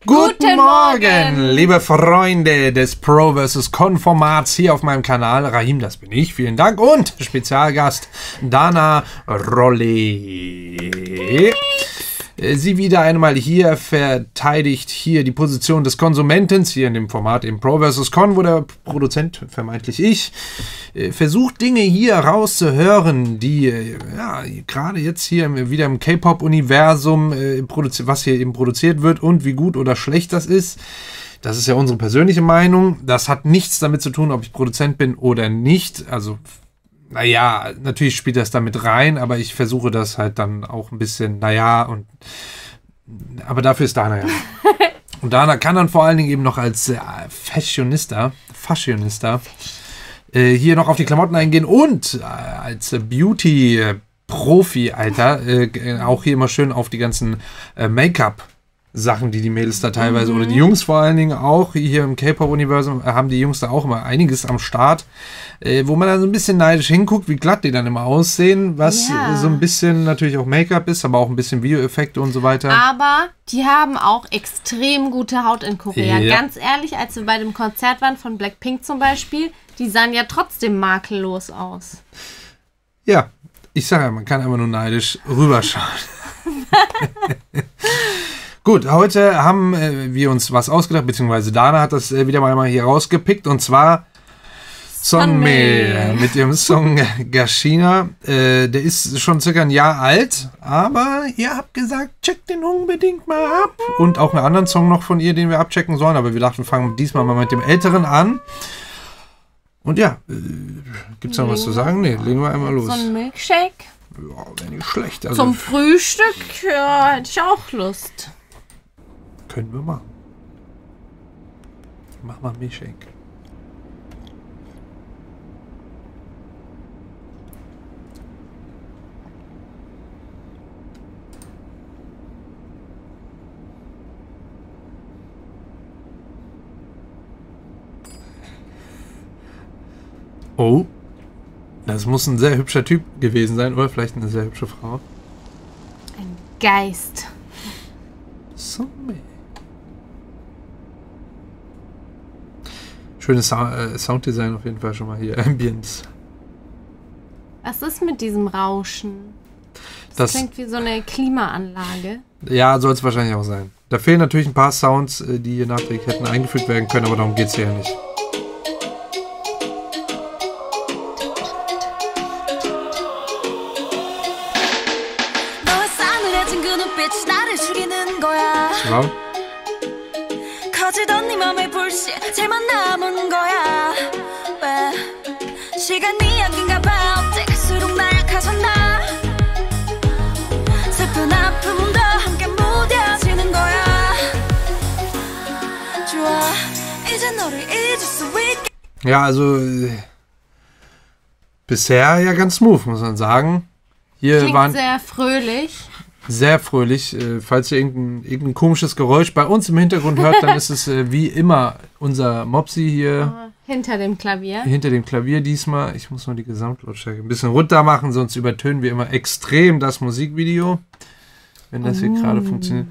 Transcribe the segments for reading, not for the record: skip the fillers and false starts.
Guten Morgen, liebe Freunde des Pro vs. Con Formats hier auf meinem Kanal. Rahim, das bin ich, vielen Dank. Und Spezialgast Dana Rolle. Sie wieder einmal hier verteidigt hier die Position des Konsumenten, hier in dem Format im Pro vs. Con, wo der Produzent, vermeintlich ich, versucht Dinge hier rauszuhören, die ja, gerade jetzt hier wieder im K-Pop-Universum, was hier eben produziert wird und wie gut oder schlecht das ist. Das ist ja unsere persönliche Meinung. Das hat nichts damit zu tun, ob ich Produzent bin oder nicht. Also naja, natürlich spielt das damit rein, aber ich versuche das halt dann auch ein bisschen, aber dafür ist Dana ja. Und Dana kann dann vor allen Dingen eben noch als Fashionista hier noch auf die Klamotten eingehen und als Beauty-Profi, Alter, auch hier immer schön auf die ganzen Make-up-Sachen, die Mädels da teilweise, oder die Jungs vor allen Dingen auch, hier im K-Pop-Universum haben die Jungs da auch immer einiges am Start, wo man dann so ein bisschen neidisch hinguckt, wie glatt die dann immer aussehen, was so ein bisschen natürlich auch Make-up ist, aber auch ein bisschen Videoeffekte und so weiter. Aber die haben auch extrem gute Haut in Korea. Ja. Ganz ehrlich, als wir bei dem Konzert waren von Blackpink zum Beispiel, die sahen ja trotzdem makellos aus. Ja, ich sage ja, man kann einfach nur neidisch rüberschauen. Gut, heute haben wir uns was ausgedacht, beziehungsweise Dana hat das wieder mal hier rausgepickt, und zwar Sunmi mit ihrem Song Gashina. Der ist schon circa ein Jahr alt, aber ihr habt gesagt, checkt den unbedingt mal ab. Und auch einen anderen Song noch von ihr, den wir abchecken sollen, aber wir dachten, wir fangen diesmal mal mit dem älteren an. Und ja, gibt's noch was zu sagen? Ne, legen wir einmal los. So ein Milkshake? Ja, wäre nicht schlecht. Also, zum Frühstück, ja, hätte ich auch Lust. Können wir machen. Mach mal Milkshake. Oh, das muss ein sehr hübscher Typ gewesen sein, oder vielleicht eine sehr hübsche Frau. Ein Geist. Sunmi. Schönes Sounddesign auf jeden Fall schon mal hier. Ambience. Was ist mit diesem Rauschen? Das klingt wie so eine Klimaanlage. Ja, soll es wahrscheinlich auch sein. Da fehlen natürlich ein paar Sounds, die hier nachträglich hätten eingefügt werden können, aber darum geht es hier ja nicht. Ja. Ja, also bisher ja ganz smooth, muss man sagen. Hier klingt sehr fröhlich. Sehr fröhlich. Falls ihr irgendein komisches Geräusch bei uns im Hintergrund hört, dann ist es wie immer unser Mopsi hier. Hinter dem Klavier. Hinter dem Klavier diesmal. Ich muss nur die Gesamtlautstärke ein bisschen runter machen, sonst übertönen wir immer extrem das Musikvideo. Wenn das hier gerade funktioniert.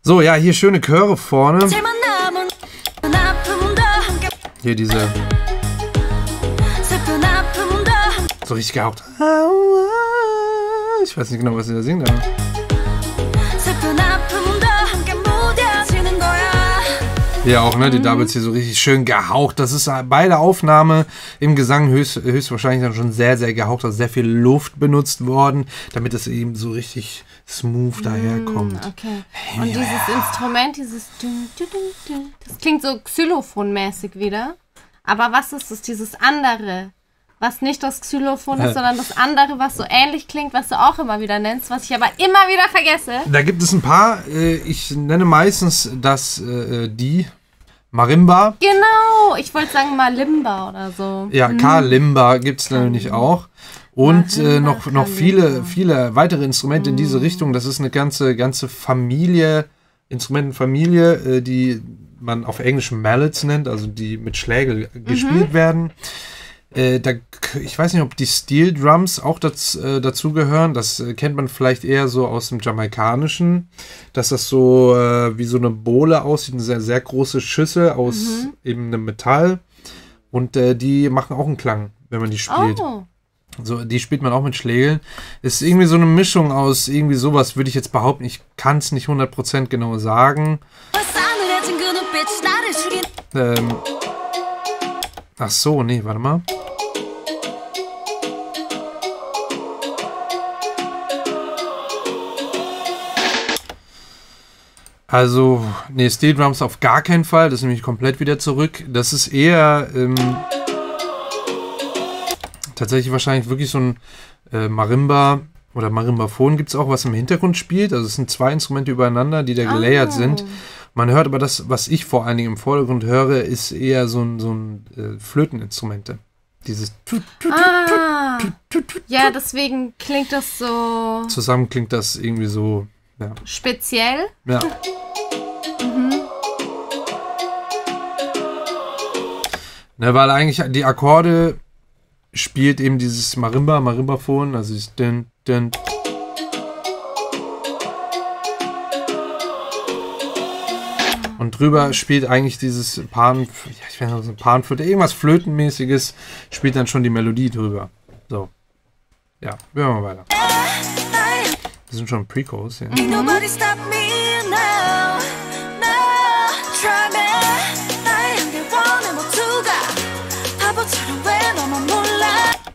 So, ja, hier schöne Chöre vorne. Hier diese. So richtig gehaucht. Ich weiß nicht genau, was sie da singen. Ja, auch, ne? Die Doubles hier so richtig schön gehaucht. Das ist bei der Aufnahme im Gesang höchstwahrscheinlich dann schon sehr, sehr gehaucht. Also sehr viel Luft benutzt worden, damit es eben so richtig smooth daherkommt. Okay. Und dieses Instrument, das klingt so xylophonmäßig wieder. Aber was ist das? Dieses andere, was nicht das Xylophon ist, sondern das andere, was so ähnlich klingt, was du auch immer wieder nennst, was ich aber immer wieder vergesse. Da gibt es ein paar. Ich nenne meistens die Marimba. Genau, ich wollte sagen Malimba oder so. Ja, Kalimba gibt es nämlich auch. Und noch viele weitere Instrumente in diese Richtung. Das ist eine ganze Familie, Instrumentenfamilie, die man auf Englisch Mallets nennt, also die mit Schlägel gespielt werden. Ich weiß nicht, ob die Steel Drums auch dazu gehören. Das kennt man vielleicht eher so aus dem Jamaikanischen, dass das so wie so eine Bowle aussieht, eine sehr, sehr große Schüssel aus eben einem Metall. Und die machen auch einen Klang, wenn man die spielt. Oh. So, die spielt man auch mit Schlägeln. Ist irgendwie so eine Mischung aus irgendwie sowas, würde ich jetzt behaupten. Ich kann es nicht 100% genau sagen. Ach so, nee, warte mal. Also, nee, Steel Drums auf gar keinen Fall. Das ist nämlich komplett wieder zurück. Das ist eher tatsächlich wahrscheinlich wirklich so ein Marimba oder Marimbaphon gibt es auch, was im Hintergrund spielt. Also es sind 2 Instrumente übereinander, die da gelayert sind. Man hört aber das, was ich vor allen Dingen im Vordergrund höre, ist eher so ein Flöteninstrumente. Dieses ja, deswegen klingt das so... Zusammen klingt das irgendwie so... Ja. Speziell? Ja. Ne, weil eigentlich die Akkorde spielt eben dieses Marimbaphon, also dieses Dün, Dün. Und drüber spielt eigentlich dieses Panflöte, irgendwas Flötenmäßiges, spielt dann schon die Melodie drüber. So. Ja, hören wir mal weiter. Das sind schon Pre-Chorus, ja.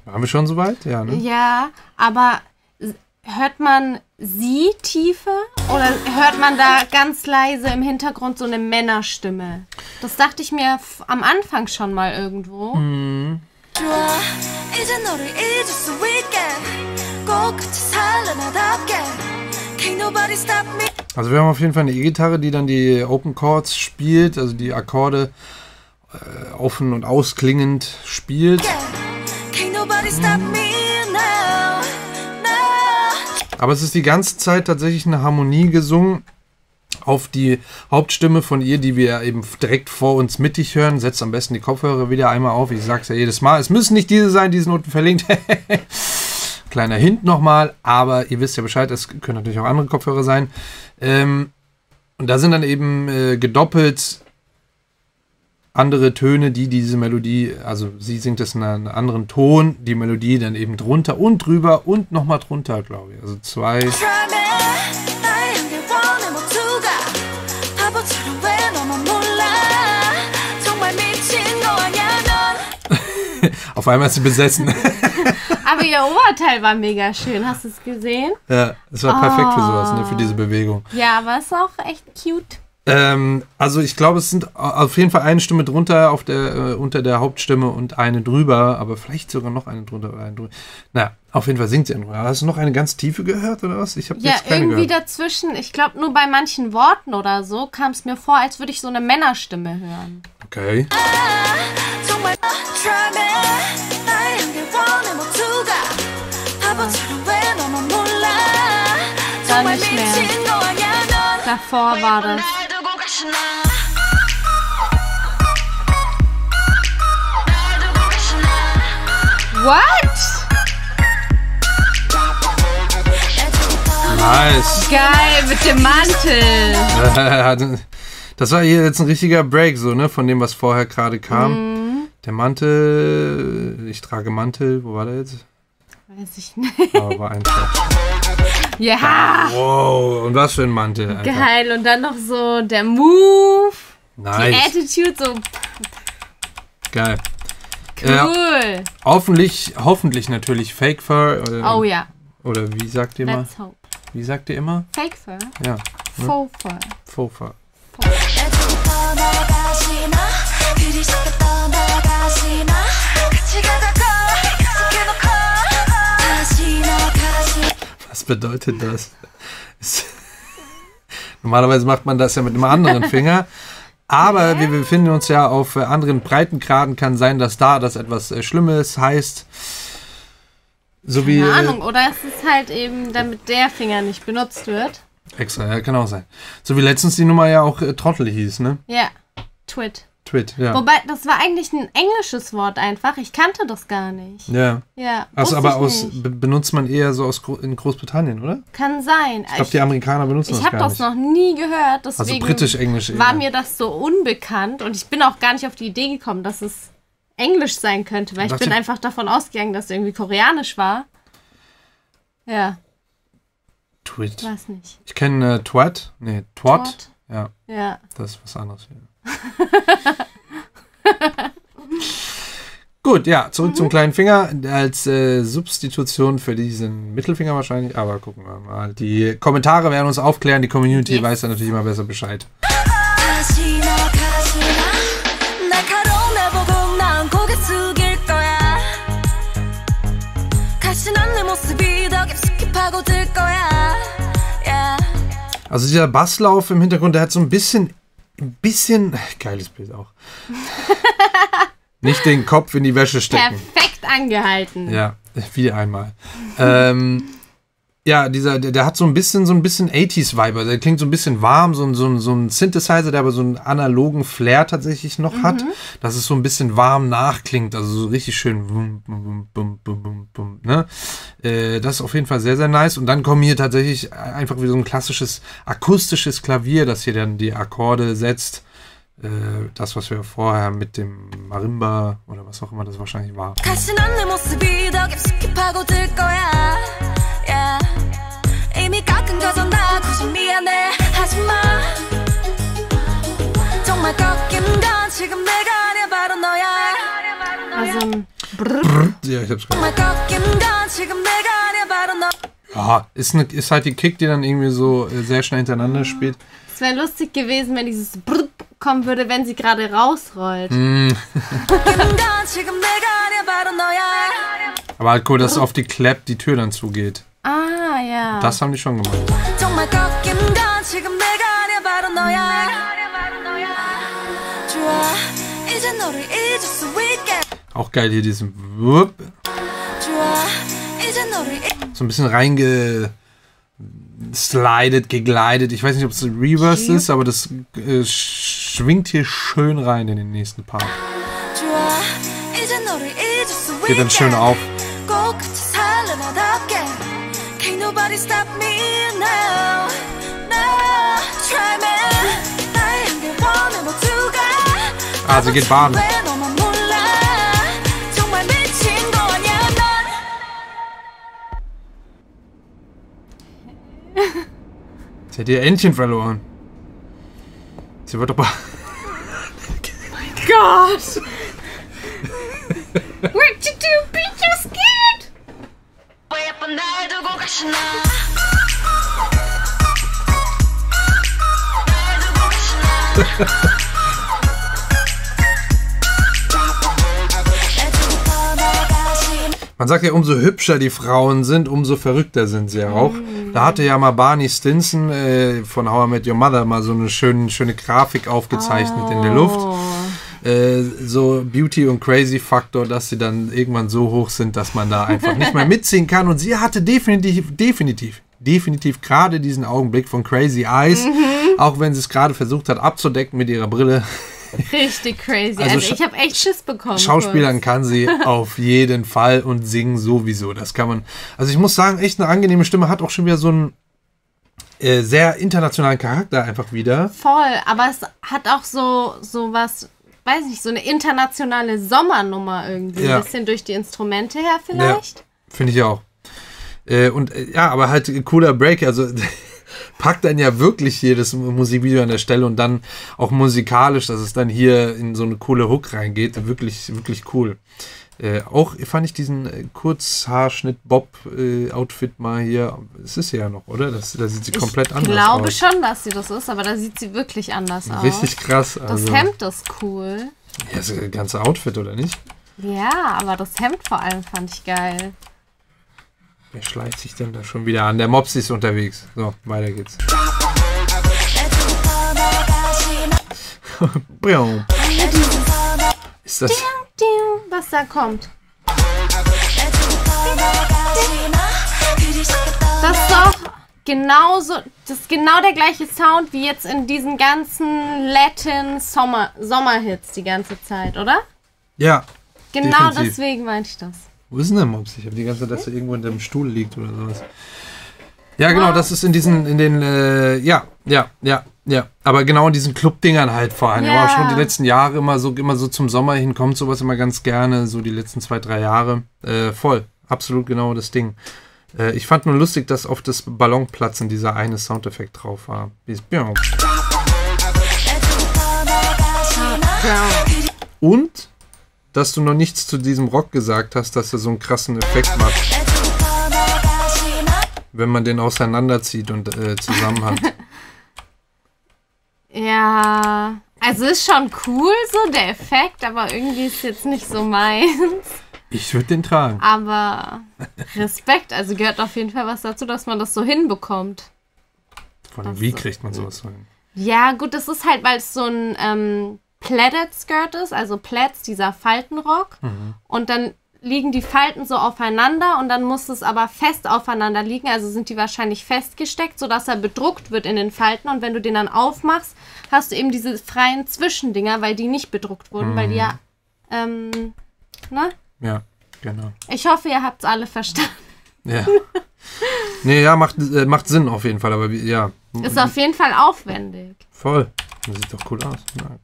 Waren wir schon soweit? Ja, ne? Ja, aber hört man sie tiefer oder hört man da ganz leise im Hintergrund so eine Männerstimme? Das dachte ich mir am Anfang schon mal irgendwo. Also wir haben auf jeden Fall eine E-Gitarre, die dann die Open Chords spielt, also die Akkorde offen und ausklingend spielt. Aber es ist die ganze Zeit tatsächlich eine Harmonie gesungen auf die Hauptstimme von ihr, die wir eben direkt vor uns mittig hören. Setzt am besten die Kopfhörer wieder einmal auf. Ich sage es ja jedes Mal. Es müssen nicht diese sein, die sind unten verlinkt. Kleiner Hint nochmal, aber ihr wisst ja Bescheid, es können natürlich auch andere Kopfhörer sein. Und da sind dann eben gedoppelt andere Töne, die diese Melodie, also sie singt es in einem anderen Ton, die Melodie dann eben drunter und drüber und nochmal drunter, glaube ich. Also 2. Auf einmal ist sie besessen. Aber ihr Oberteil war mega schön. Hast du es gesehen? Ja, es war perfekt für sowas, ne, für diese Bewegung. Ja, aber es ist auch echt cute. Also ich glaube, es sind auf jeden Fall eine Stimme drunter unter der Hauptstimme und eine drüber, aber vielleicht sogar noch eine drunter oder eine drüber. Naja, auf jeden Fall singt sie drüber. Hast du noch eine ganz tiefe gehört oder was? Ich habe jetzt keine irgendwie gehört. Dazwischen. Ich glaube, nur bei manchen Worten oder so kam es mir vor, als würde ich so eine Männerstimme hören. Okay. Dann nicht mehr. Davor war das. What? Nice. Geil, mit dem Mantel. Das war hier jetzt ein richtiger Break, so, ne, von dem, was vorher gerade kam. Der Mantel, ich trage Mantel, wo war der jetzt? Weiß ich nicht. Aber war einfach. Ja. Wow, und was für ein Mantel. Alter. Geil, und dann noch so der Move. Nice. Die Attitude, so. Geil. Cool. Hoffentlich natürlich Fake Fur. Oh ja. Oder wie sagt ihr immer? Let's hope. Wie sagt ihr immer? Fake Fur? Ja. Faux Fur. Faux Fur. Was bedeutet das? Normalerweise macht man das ja mit einem anderen Finger. Aber wir befinden uns ja auf anderen Breitengraden. Kann sein, dass da das etwas Schlimmes heißt. So wie, Keine Ahnung, oder es ist halt eben, damit der Finger nicht benutzt wird. Extra, ja, kann auch sein. So wie letztens die Nummer ja auch Trottel hieß, ne? Ja, Twit. Twit, ja. Wobei, das war eigentlich ein englisches Wort einfach. Ich kannte das gar nicht. Ja. Ja. Also aber benutzt man eher so in Großbritannien, oder? Kann sein. Ich glaube, die Amerikaner benutzen das gar nicht. Ich habe das noch nie gehört, deswegen also britisch-englisch eher. War mir das so unbekannt und ich bin auch gar nicht auf die Idee gekommen, dass es Englisch sein könnte, weil ich bin einfach davon ausgegangen, dass es irgendwie koreanisch war. Ja. Twit. Weiß nicht. Ich kenne Twat. Nee, Twat. Ja. Ja. Das ist was anderes. Gut, ja, zurück zum kleinen Finger als Substitution für diesen Mittelfinger wahrscheinlich, aber gucken wir mal. Die Kommentare werden uns aufklären, die Community weiß dann natürlich immer besser Bescheid. Also dieser Basslauf im Hintergrund, der hat so ein bisschen, geiles Bild auch. Nicht den Kopf in die Wäsche stecken. Perfekt angehalten. Ja, wieder einmal. Ja, der hat so ein bisschen 80s-Vibe. Der klingt so ein bisschen warm, so ein Synthesizer, der aber so einen analogen Flair tatsächlich noch hat. Dass es so ein bisschen warm nachklingt. Also so richtig schön. Bum, bum, bum, bum, ne? Das ist auf jeden Fall sehr, sehr nice. Und dann kommen hier tatsächlich einfach wieder so ein klassisches akustisches Klavier, das hier dann die Akkorde setzt. Das, was wir vorher mit dem Marimba oder was auch immer das wahrscheinlich war. Also ja, ich hab's gehört. Ja, ist halt die Kick, die dann irgendwie so sehr schnell hintereinander spielt. Es wäre lustig gewesen, wenn dieses Brrr kommen würde, wenn sie gerade rausrollt. Aber halt cool, dass auf die Clap die Tür dann zugeht. Ah, ja. Das haben die schon gemacht. Auch geil hier diesen Wupp. So ein bisschen gegleitet. Ich weiß nicht, ob es Reverse ist, aber das schwingt hier schön rein in den nächsten Part. Geht dann schön auf. Also geht baden. Sie hat ihr Entchen verloren. Sie wird aber... Mein Gott! What you do? Be you scared? Man sagt ja, umso hübscher die Frauen sind, umso verrückter sind sie ja auch. Da hatte ja mal Barney Stinson von How I Met Your Mother mal so eine schöne Grafik aufgezeichnet in der Luft. So Beauty- und Crazy-Faktor, dass sie dann irgendwann so hoch sind, dass man da einfach nicht mehr mitziehen kann. Und sie hatte definitiv gerade diesen Augenblick von Crazy Eyes, auch wenn sie es gerade versucht hat abzudecken mit ihrer Brille. Richtig crazy. Also ich habe echt Schiss bekommen. Schauspielern kann sie auf jeden Fall und singen sowieso. Das kann man. Also ich muss sagen, echt eine angenehme Stimme, hat auch schon wieder so einen sehr internationalen Charakter einfach wieder. Voll, aber es hat auch so was, weiß nicht, so eine internationale Sommernummer irgendwie. Ja. Ein bisschen durch die Instrumente her vielleicht. Ja, finde ich auch. Aber halt ein cooler Break, also packt dann ja wirklich jedes Musikvideo an der Stelle und dann auch musikalisch, dass es dann hier in so eine coole Hook reingeht. Wirklich, wirklich cool. Auch fand ich diesen Kurzhaarschnitt-Bob-Outfit mal hier. Es ist sie ja noch, oder? Da sieht sie komplett anders aus. Ich glaube schon, dass sie das ist, aber da sieht sie wirklich anders aus. Richtig krass. Also. Das Hemd ist cool. Ja, das ganze Outfit, oder nicht? Ja, aber das Hemd vor allem fand ich geil. Wer schleicht sich denn da schon wieder an? Der Mopsi ist unterwegs. So, weiter geht's. Ist das... Was da kommt. Das ist doch genauso, das ist genau der gleiche Sound wie jetzt in diesen ganzen Latin Sommerhits die ganze Zeit, oder? Ja. Genau definitiv. Deswegen meinte ich das. Wo ist denn der Mops? Ich habe die ganze Zeit, dass er irgendwo in dem Stuhl liegt oder sowas. Ja, genau, das ist in den, ja. Aber genau in diesen Club-Dingern halt vor allem. Ja. Aber schon die letzten Jahre immer so zum Sommer hin kommt sowas immer ganz gerne. So die letzten 2, 3 Jahre. Voll. Absolut genau das Ding. Ich fand nur lustig, dass auf das Ballonplatzen dieser eine Soundeffekt drauf war. Und, dass du noch nichts zu diesem Rock gesagt hast, dass er so einen krassen Effekt macht. Wenn man den auseinanderzieht und zusammen hat. Ja, also ist schon cool so, der Effekt, aber irgendwie ist jetzt nicht so meins. Ich würde den tragen. Aber Respekt, also gehört auf jeden Fall was dazu, dass man das so hinbekommt. Vor allem, wie kriegt man sowas so hin? Ja, gut, das ist halt, weil es so ein Pleated Skirt ist, also Plaids, dieser Faltenrock. Und dann liegen die Falten so aufeinander und dann muss es aber fest aufeinander liegen, also sind die wahrscheinlich festgesteckt, sodass er bedruckt wird in den Falten und wenn du den dann aufmachst, hast du eben diese freien Zwischendinger, weil die nicht bedruckt wurden, weil die ja, ne? Ja, genau. Ich hoffe, ihr habt's alle verstanden. Ja. Nee, ja, macht Sinn auf jeden Fall, aber ja. Ist auf jeden Fall aufwendig. Voll. Das sieht doch cool aus. Ja.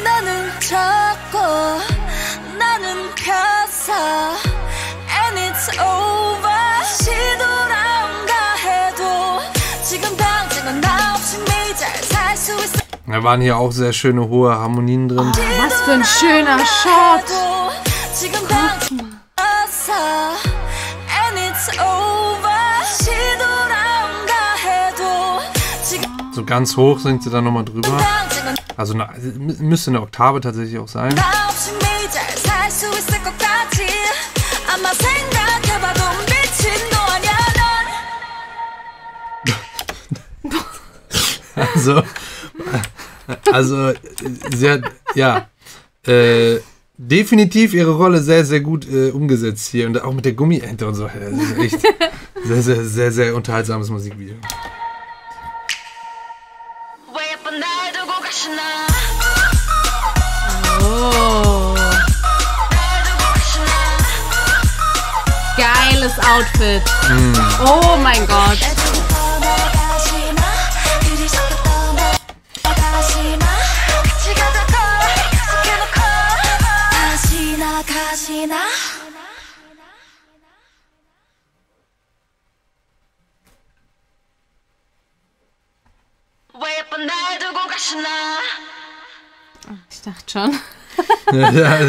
나는 자꾸 나는 펴서 and it's over 시도라운가 해도 지금 당장은 나 없이 매일 잘 살 수 있어 Da waren hier auch sehr schöne hohe Harmonien drin. Was für ein schöner Shot. 지금 당장 펴서 and it's over 시도라운가 해도 지금 So ganz hoch singt sie dann nochmal drüber. 당장은 Also müsste eine Oktave tatsächlich auch sein. 나 없이 매일 잘 살 수 있을 것 같지 아마 생각해봐도 미친놈 아니야 넌 Also sie hat, ja, definitiv ihre Rolle sehr, sehr gut umgesetzt hier. Und auch mit der Gummiente und so. Das ist echt sehr, sehr, sehr, sehr unterhaltsames Musikvideo. 왜 예쁜 날 두고 가시나 Oh. Geiles Outfit. Oh mein Gott. 떠나가시나 그리스도 떠나가시나 같이 가자고 약속해놓고 다시 나가시나 왜 예쁜 날 두고 가시나 Ich dachte schon. Ja,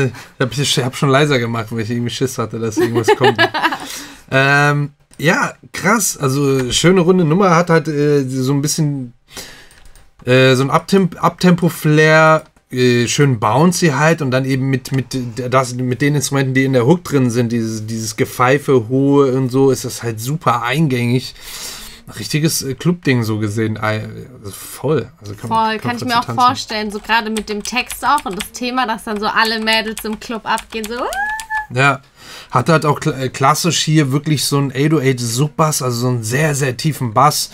ich hab schon leiser gemacht, weil ich irgendwie Schiss hatte, dass irgendwas kommt. Ja, krass. Also schöne runde Nummer. Hat halt so ein bisschen so ein Abtempo-Flair, schön bouncy halt und dann eben mit den Instrumenten, die in der Hook drin sind, dieses Gepfeife, Hohe und so, ist das halt super eingängig. Richtiges Club-Ding so gesehen. Also voll. Also Kann ich mir auch vorstellen. So gerade mit dem Text auch und das Thema, dass dann so alle Mädels im Club abgehen. So. Ja. Hat halt auch klassisch hier wirklich so einen 808 Subbass, also so einen sehr, sehr tiefen Bass,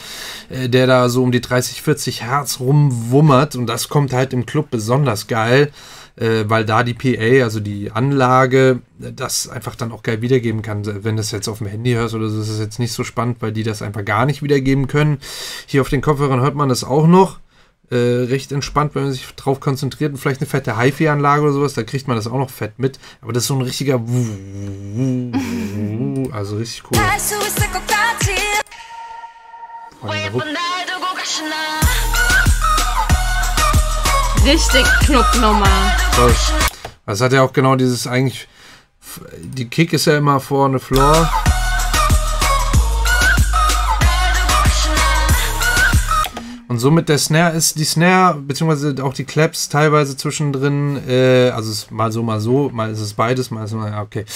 der da so um die 30, 40 Hertz rumwummert. Und das kommt halt im Club besonders geil, weil da die PA, also die Anlage, das einfach dann auch geil wiedergeben kann. Wenn du es jetzt auf dem Handy hörst oder so, ist es jetzt nicht so spannend, weil die das einfach gar nicht wiedergeben können. Hier auf den Kopfhörern hört man das auch noch. Recht entspannt, wenn man sich drauf konzentriert und vielleicht eine fette HiFi-Anlage oder sowas, da kriegt man das auch noch fett mit. Aber das ist so ein richtiger also richtig cool. 할 수 있을 것 같지 Vor allem 왜 der Hook. 예쁜 날 두고 가시나 Richtig Clubnummer. Voll. Das hat ja auch genau dieses eigentlich, die Kick ist ja immer vorne Floor. Und somit der Snare ist, die Snare, beziehungsweise auch die Claps teilweise zwischendrin, also es ist mal so, mal ist es beides, mal ist es, ja, okay.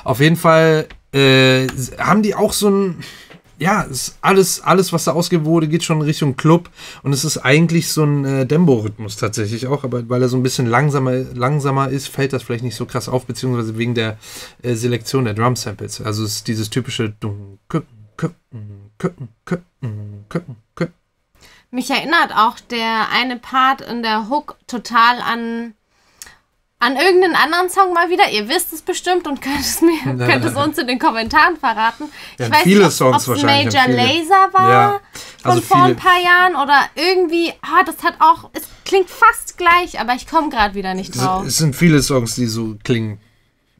Auf jeden Fall haben die auch so ein, ja, es ist alles, was da ausgewählt wurde, geht schon in Richtung Club. Und es ist eigentlich so ein Dembo-Rhythmus tatsächlich auch. Aber weil er so ein bisschen langsamer ist, fällt das vielleicht nicht so krass auf, beziehungsweise wegen der Selektion der Drum-Samples. Also es ist dieses typische Mich erinnert auch der eine Part in der Hook total an irgendeinen anderen Song mal wieder. Ihr wisst es bestimmt und könnt es uns in den Kommentaren verraten. Ich weiß viele nicht, Songs ob es wahrscheinlich. Major Lazer war Ja, also von vor viele. ein paar Jahren oder irgendwie, das hat auch, es klingt fast gleich, aber ich komme gerade wieder nicht drauf. Es sind viele Songs, die so klingen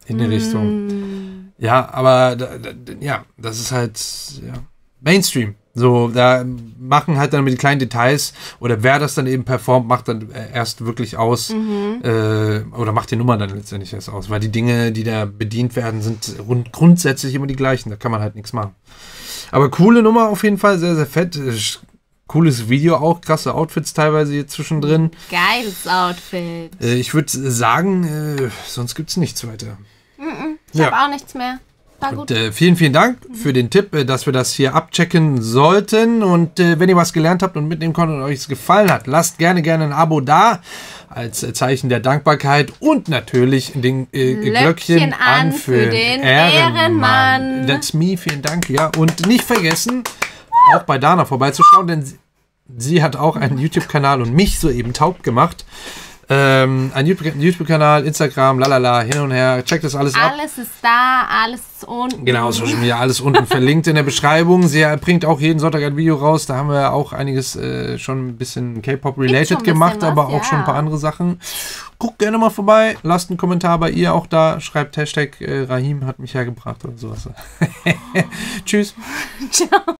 in die Richtung. Ja, aber das ist halt Mainstream. So, da machen halt dann mit den kleinen Details oder wer das dann eben performt, macht dann erst wirklich aus oder macht die Nummer dann letztendlich erst aus, weil die Dinge, die da bedient werden, sind grundsätzlich immer die gleichen, da kann man halt nichts machen. Aber coole Nummer auf jeden Fall, sehr, sehr fett. Cooles Video auch, krasse Outfits teilweise hier zwischendrin. Geiles Outfit. Ich würde sagen, sonst gibt es nichts weiter. Ich habe auch nichts mehr. War gut. Und, vielen, vielen Dank für den Tipp, dass wir das hier abchecken sollten. Und wenn ihr was gelernt habt und mitnehmen konntet und euch es gefallen hat, lasst gerne ein Abo da als Zeichen der Dankbarkeit und natürlich den Glöckchen an für den Ehrenmann. That's me, vielen Dank. Ja, und nicht vergessen, auch bei Dana vorbeizuschauen, denn sie hat auch einen YouTube-Kanal und mich soeben taub gemacht. Ein YouTube-Kanal, Instagram, lalala, hin und her. Checkt das alles ab. Alles ist da, alles ist unten. Genau, Social Media, alles unten verlinkt in der Beschreibung. Sie bringt auch jeden Sonntag ein Video raus. Da haben wir auch einiges schon ein bisschen K-Pop-related gemacht, aber auch schon ein paar andere Sachen. Guckt gerne mal vorbei. Lasst einen Kommentar bei ihr auch da. Schreibt Hashtag Rahim hat mich hergebracht oder sowas. Tschüss. Ciao.